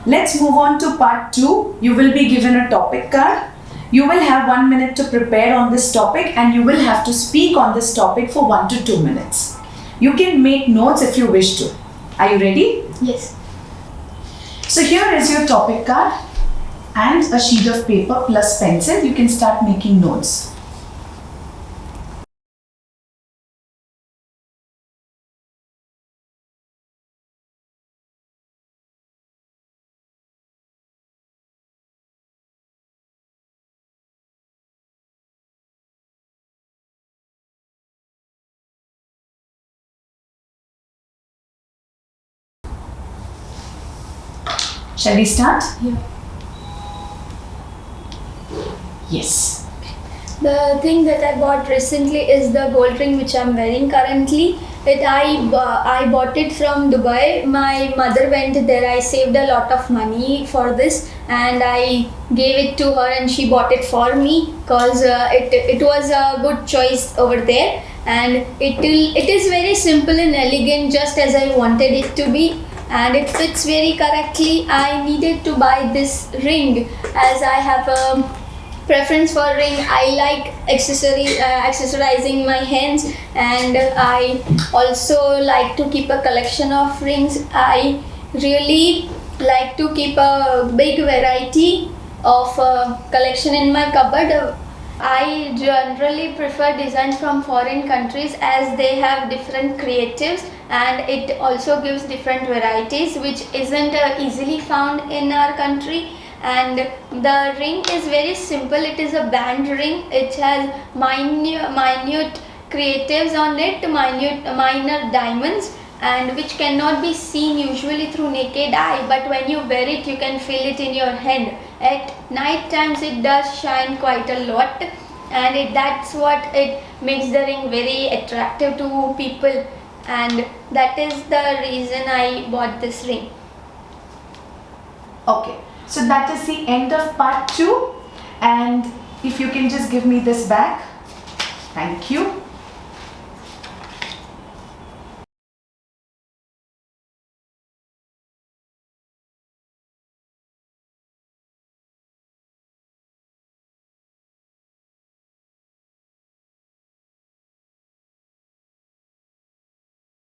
Let's move on to part 2. You will be given a topic card. You will have 1 minute to prepare on this topic and you will have to speak on this topic for 1 to 2 minutes. You can make notes if you wish to. Are you ready? Yes. So here is your topic card and a sheet of paper plus pencil. You can start making notes. Shall we start? Yeah. Yes. The thing that I bought recently is the gold ring which I'm wearing currently. I bought it from Dubai. My mother went there. I saved a lot of money for this and I gave it to her and she bought it for me because it was a good choice over there, and it is very simple and elegant, just as I wanted it to be, and it fits very correctly. I needed to buy this ring as I have a preference for ring. I like accessorizing my hands, and I also like to keep a collection of rings. I really like to keep a big variety of collection in my cupboard. I generally prefer designs from foreign countries as they have different creatives and it also gives different varieties which isn't easily found in our country. And the ring is very simple. It is a band ring. It has minute creatives on it, minor diamonds, and which cannot be seen usually through naked eye, but when you wear it you can feel it in your hand. At night times it does shine quite a lot, and that's what it makes the ring very attractive to people, and that is the reason I bought this ring. Okay. So that is the end of part 2, and if you can just give me this back. Thank you.